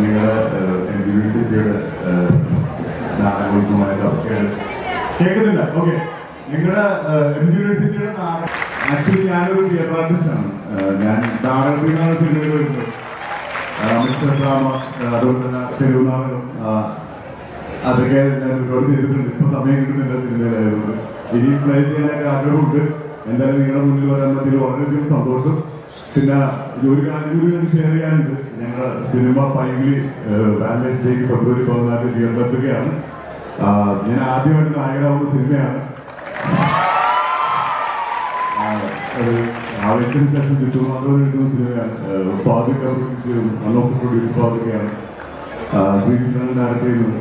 നിങ്ങളുടെ യൂണിവേഴ്സിറ്റിയുടെ നാടകോത്സവമായിട്ട് കേൾക്കുന്നില്ല. ഓക്കെ, നിങ്ങളുടെ യൂണിവേഴ്സിറ്റിയുടെ നാടകം ആക്ച്വലി ഞാനൊരു തിയേറ്റർ ആർട്ടിസ്റ്റാണ്. ഞാൻ നാടകത്തിനാണ് സിനിമയിൽ വരുന്നത്. മിസ്റ്റർ ഡ്രാമ, അതുപോലെ തന്നെ തെരുവ് നാടകം, അതൊക്കെ ഞാൻ ഒരുപാട് ചെയ്തിട്ടുണ്ട്. ഇപ്പൊ സമയം കിട്ടുന്നില്ല സിനിമയിലായതുകൊണ്ട്. ഇനി പ്ലേ ചെയ്യാനൊക്കെ ആഗ്രഹമുണ്ട്. എന്തായാലും നിങ്ങളുടെ മുന്നിൽ വരാൻ പറ്റിയത് വളരെയധികം സന്തോഷം. പിന്നെ ഒരു കാര്യം കൂടി ഞാൻ ഷെയർ ചെയ്യാനുണ്ട്. ഞങ്ങളുടെ സിനിമ ഫൈനലി വാലന്റൈൻസ് ഡേക്ക് ഫെബ്രുവരി 14 തിയേറ്ററിലെത്തുകയാണ്. ഞാൻ ആദ്യമായിട്ട് നായകനാവുന്ന സിനിമയാണ്. ആവേശത്തിന് ശേഷം ചുറ്റുമാത്രം എഴുതുന്ന സിനിമയാണ്. ഫാദർ അൺലോഫ് പ്രൊഡ്യൂസർ ഫാദറിയാണ്. ശ്രീകൃഷ്ണൻ ഡയറക്ട് ചെയ്യുന്നത്.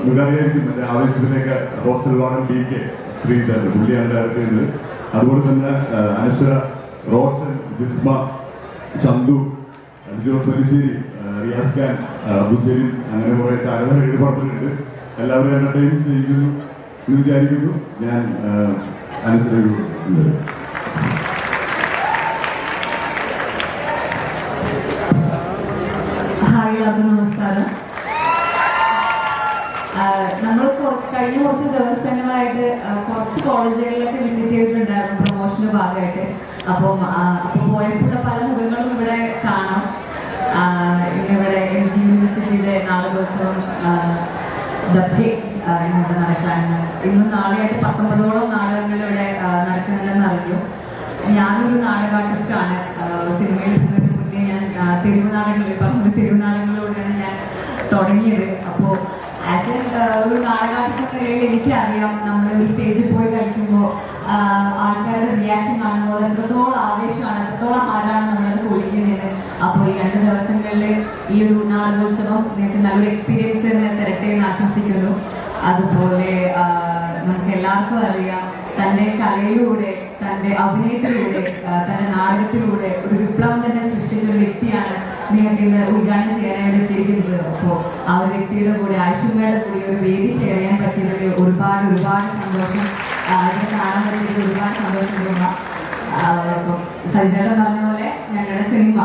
നിങ്ങൾക്കറിയായിരിക്കും മറ്റേ ആവേശത്തിലേക്ക് ഹോസ്റ്റൽ വാർഡൻ DK ശ്രീധരൻ പുള്ളിയാണ് ഡയറക്ട് ചെയ്യുന്നത്. അതുപോലെ തന്നെ അനശ്വര, റോഷൻ, ജിസ്മ, ചന്തു, ജോസ് മലിശ്ശേരി, റിയാസ് ഖാൻ, ബുസേരി, അങ്ങനെ കുറെ താരങ്ങൾ എഴുപടത്തിലുണ്ട്. എല്ലാവരും എന്റർടൈൻ ചെയ്യുന്നു എന്ന് വിചാരിക്കുന്നു. ഞാൻ അനുസരിക്കുന്നു. നമസ്കാരം. നമ്മൾ കഴിഞ്ഞ കുറച്ച് ദിവസങ്ങളായിട്ട് കുറച്ച് കോളേജുകളിലൊക്കെ വിസിറ്റ് ചെയ്തിട്ടുണ്ടായിരുന്നു പ്രൊമോഷന്റെ ഭാഗമായിട്ട്. അപ്പോൾ പോയപ്പോഴുള്ള പല മുഖങ്ങളും ഇവിടെ കാണാം. ഇന്നിവിടെ MG യൂണിവേഴ്സിറ്റിയുടെ നാടകോത്സവം ഇങ്ങോട്ട് നടക്കാണ്. ഇന്നും നാളെയായിട്ട് 19ഓളം നാടകങ്ങൾ ഇവിടെ നടക്കുന്നുണ്ടെന്ന് അറിഞ്ഞു. ഞാനൊരു നാടക ആർട്ടിസ്റ്റാണ്. സിനിമയിൽ മുന്നേ ഞാൻ തെരുവ് നാടകങ്ങളിലൂടെയാണ് ഞാൻ തുടങ്ങിയത്. അപ്പോൾ ആസ് ഒരു നാടക ആർട്ടിസ്റ്റ് എന്ന നിലയിൽ എനിക്കറിയാം നമ്മൾ ഒരു സ്റ്റേജിൽ പോയി കളിക്കുമ്പോൾ ആൾക്കാരുടെ റിയാക്ഷൻ കാണുമ്പോൾ എത്രത്തോളം ആവേശമാണ്, എത്രത്തോളം ആരാണ് നമ്മളത് പൊളിക്കുന്നതെന്ന്. അപ്പോൾ ഈ 2 ദിവസങ്ങളിൽ ഈ ഒരു നാടകോത്സവം നിങ്ങൾക്ക് നല്ലൊരു എക്സ്പീരിയൻസ് തന്നെ തരട്ടെ എന്ന് ആശംസിക്കുന്നു. അതുപോലെ നമുക്ക് എല്ലാവർക്കും അറിയാം, തൻ്റെ കലയിലൂടെ, തൻ്റെ അഭിനയത്തിലൂടെ, തൻ്റെ നാടകത്തിലൂടെ ഒരു വിപ്ലവം തന്നെ സൃഷ്ടിച്ച ഒരു വ്യക്തിയാണ് നിങ്ങൾക്ക് ഇന്ന് ഉദ്ഘാടനം ചെയ്യാനായിട്ട് എത്തിയിരിക്കുന്നത്. അപ്പോൾ ആ ഒരു വ്യക്തിയുടെ കൂടെ, ആയുഷ്മയുടെ കൂടി ഒരു വേദി ഷെയർ ചെയ്യാൻ പറ്റിയതിൽ ഒരുപാട് സന്തോഷം. അതിനെ കാണാൻ പറ്റിയത് ഒരുപാട് സന്തോഷം തോന്നാം. അപ്പം സജിതേട്ടൻ പറഞ്ഞ പോലെ ഞങ്ങളുടെ സിനിമ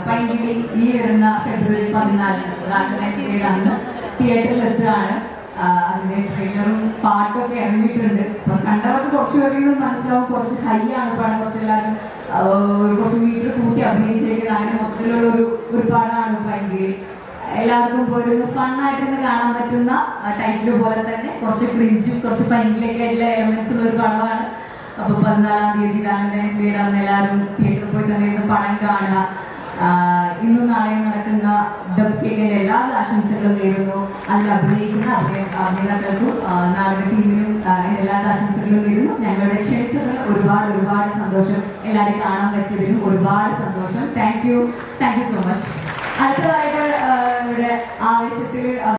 പൈങ്കിളി ഈ വരുന്ന ഫെബ്രുവരി 14 അന്ന് തിയേറ്ററിൽ എത്തുകയാണ്. അതിന്റെ ട്രെയിലറും പാട്ടൊക്കെ ഇറങ്ങിയിട്ടുണ്ട്. അപ്പം കണ്ടവർക്ക് കുറച്ച് പേരെങ്കിലും മനസ്സിലാവും കുറച്ച് ഹൈ ആണ് പടം. കുറച്ചെല്ലാവരും കുറച്ച് മീറ്റർ കൂട്ടി അഭിനയിച്ചിരിക്കുന്നത്. അങ്ങനെ മൊത്തത്തിലുള്ള ഒരു പടമാണ് പൈങ്കിളി. എല്ലാവർക്കും പോയിരുന്നു ഫണ്ണായിട്ടൊന്ന് കാണാൻ പറ്റുന്ന ടൈറ്റിൽ പോലെ തന്നെ കുറച്ച് ക്രിഞ്ചും കുറച്ച് പൈങ്കിളിയൊക്കെ ആയിട്ടുള്ള എലമെന്റ്സ് ഉള്ള ഒരു പടമാണ്. അപ്പോൾ 14-ാം തീയതി വാലന്റൈൻസ് ഡേ ആണ്. എല്ലാവരും തിയേറ്ററിൽ പോയി തന്നെ പടം കാണുക. ഇന്നും നാളെയും നടക്കുന്ന ഡബ്ബിന്റെ എല്ലാ ആശംസകളും നേരുന്നു. അതിൽ അഭിനയിക്കുന്ന അഭിനേതാക്കൾക്കും നാടക ടീമിനും എല്ലാ ആശംസകളും നേരുന്നു. ഞങ്ങളുടെ ക്ഷണിച്ചതിൽ ഒരുപാട് സന്തോഷം. എല്ലാവരെയും കാണാൻ പറ്റിയതിലും ഒരുപാട് സന്തോഷം. Thank you so much. അടുത്തതായിട്ട് ഇവിടെ ആവേശത്തിൽ